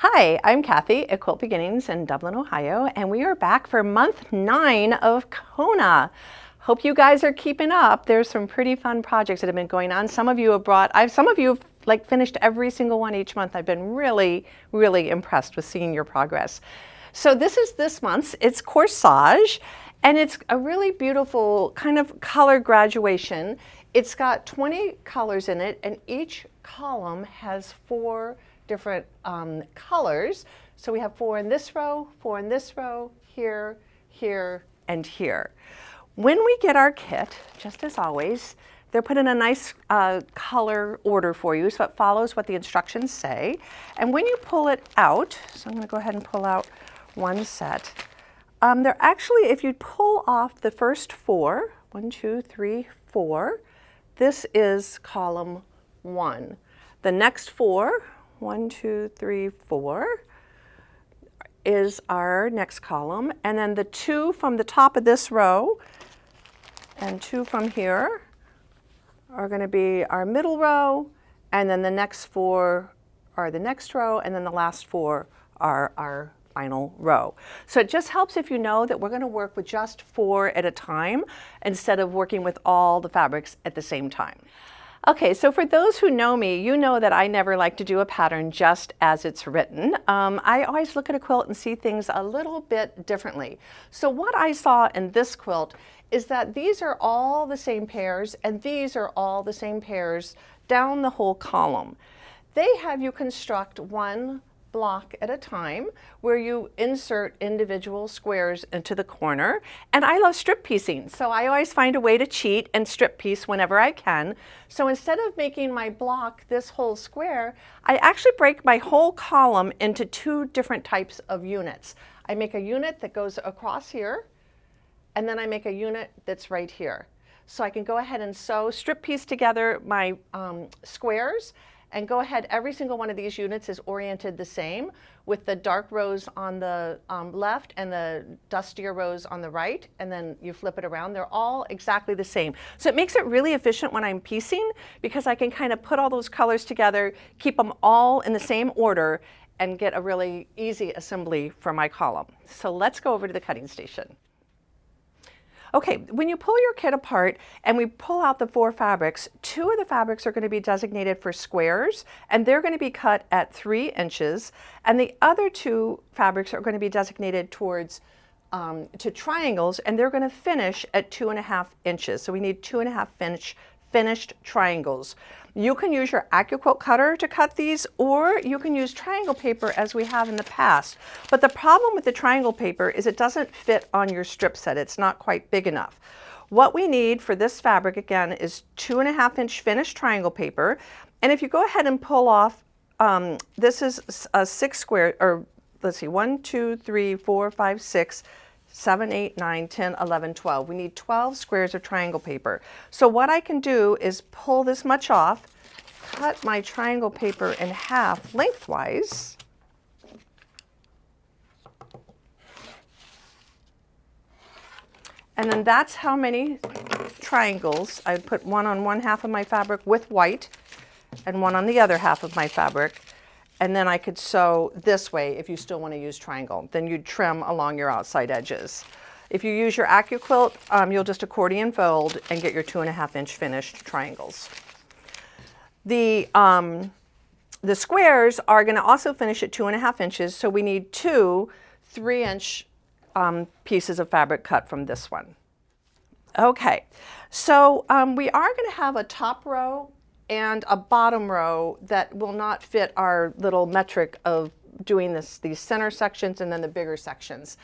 Hi, I'm Cathy at Quilt Beginnings in Dublin, Ohio, and we are back for month 9 of Kona. Hope you guys are keeping up. There's some pretty fun projects that have been going on. Some of you have some of you have finished every single one each month. I've been really impressed with seeing your progress. So this is this month's. It's Corsage, and it's a really beautiful kind of color graduation. It's got 20 colors in it, and each column has 4 different colors. So we have 4 in this row, 4 in this row, here, here, and here. When we get our kit, just as always, they're put in a nice color order for you, so it follows what the instructions say. And when you pull it out, so I'm going to go ahead and pull out one set. They're actually, if you pull off the first 4, 1, 2, 3, 4, this is column 1. The next 4, 1, 2, 3, 4 is our next column, and then the 2 from the top of this row and 2 from here are going to be our middle row, and then the next 4 are the next row, and then the last 4 are our final row. So it just helps if you know that we're going to work with just 4 at a time instead of working with all the fabrics at the same time. Okay, so for those who know me, you know that I never like to do a pattern just as it's written. I always look at a quilt and see things a little bit differently. So what I saw in this quilt is that these are all the same pairs and these are all the same pairs down the whole column. They have you construct one block at a time where you insert individual squares into the corner. And I love strip piecing, so I always find a way to cheat and strip piece whenever I can. So instead of making my block this whole square, I actually break my whole column into 2 different types of units. I make a unit that goes across here, and then I make a unit that's right here. So I can go ahead and strip piece together my squares, and go ahead, every single one of these units is oriented the same, with the dark rows on the left and the dustier rows on the right, and then you flip it around. They're all exactly the same. So it makes it really efficient when I'm piecing, because I can kind of put all those colors together, keep them all in the same order, and get a really easy assembly for my column. So let's go over to the cutting station. Okay, when you pull your kit apart and we pull out the 4 fabrics, 2 of the fabrics are going to be designated for squares, and they're going to be cut at 3 inches, and the other 2 fabrics are going to be designated towards to triangles, and they're going to finish at 2.5 inches. So we need 2.5 inch finished triangles. You can use your AccuQuilt cutter to cut these, or you can use triangle paper as we have in the past. But the problem with the triangle paper is it doesn't fit on your strip set. It's not quite big enough. What we need for this fabric, again, is 2.5 inch finished triangle paper. And if you go ahead and pull off, this is a 6 square, or let's see, 1, 2, 3, 4, 5, 6, 7, 8, 9, 10, 11, 12. We need 12 squares of triangle paper. So what I can do is pull this much off, cut my triangle paper in half lengthwise, and then that's how many triangles. I would put one on one half of my fabric with white and one on the other half of my fabric. And then I could sew this way if you still want to use triangle. Then you'd trim along your outside edges. If you use your AccuQuilt, you'll just accordion fold and get your 2.5 inch finished triangles. The squares are going to also finish at 2.5 inches, so we need 2 3-inch pieces of fabric cut from this one. Okay, so we are going to have a top row and a bottom row that will not fit our little metric of doing these center sections and then the bigger sections.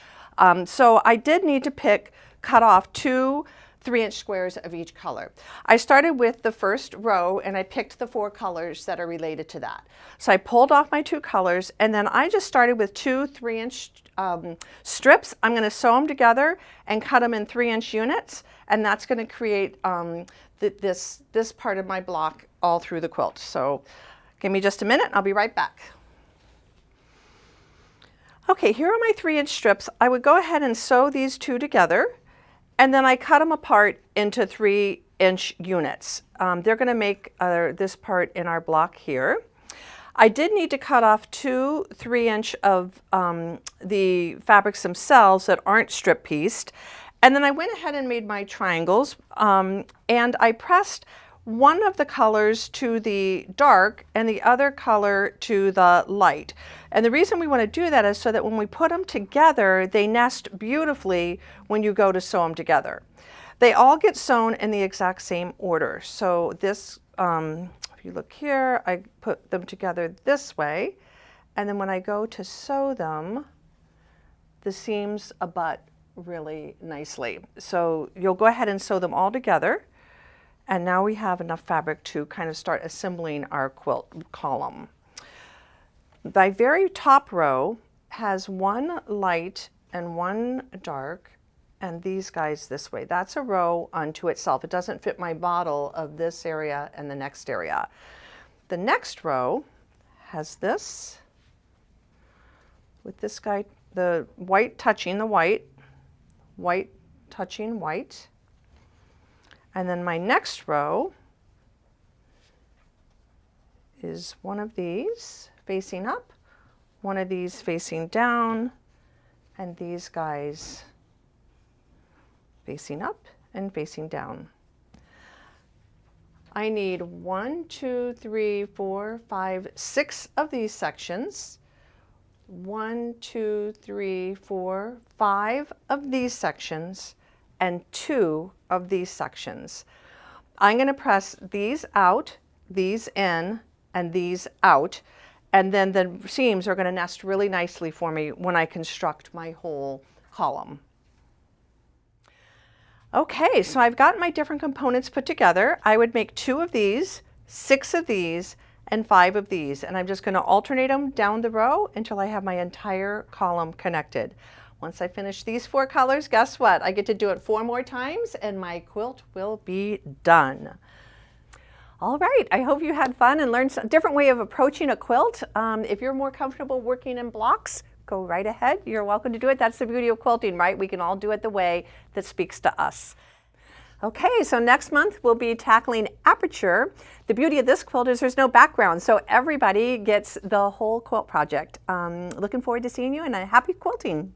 So I did need to cut off 2 3-inch squares of each color. I started with the first row and I picked the 4 colors that are related to that. So I pulled off my 2 colors, and then I just started with 2 3-inch strips. I'm going to sew them together and cut them in 3-inch units, and that's going to create this part of my block all through the quilt. So give me just a minute, I'll be right back. Okay, here are my 3-inch strips. I would go ahead and sew these 2 together, and then I cut them apart into 3-inch units. They're going to make this part in our block here. I did need to cut off 2 3-inch of the fabrics themselves that aren't strip pieced. And then I went ahead and made my triangles, and I pressed one of the colors to the dark and the other color to the light. And the reason we want to do that is so that when we put them together, they nest beautifully when you go to sew them together. They all get sewn in the exact same order. So this, if you look here, I put them together this way. And then when I go to sew them, the seams abut really nicely. So you'll go ahead and sew them all together. And now we have enough fabric to kind of start assembling our quilt column. The very top row has 1 light and 1 dark, and these guys this way. That's a row unto itself. It doesn't fit my model of this area and the next area. The next row has this, with this guy, the white touching the white, white touching white. And then my next row is one of these facing up, one of these facing down, and these guys facing up and facing down. I need 1, 2, 3, 4, 5, 6 of these sections. 1, 2, 3, 4, 5 of these sections, and 2 of these sections. I'm going to press these out, these in, and these out, and then the seams are going to nest really nicely for me when I construct my whole column. Okay, so I've got my different components put together. I would make 2 of these, 6 of these, and 5 of these, and I'm just going to alternate them down the row until I have my entire column connected. Once I finish these 4 colors, guess what? I get to do it 4 more times and my quilt will be done. All right, I hope you had fun and learned a different way of approaching a quilt. If you're more comfortable working in blocks, go right ahead. You're welcome to do it. That's the beauty of quilting, right? We can all do it the way that speaks to us. Okay, so next month we'll be tackling aperture. The beauty of this quilt is there's no background, so everybody gets the whole quilt project. Looking forward to seeing you and happy quilting.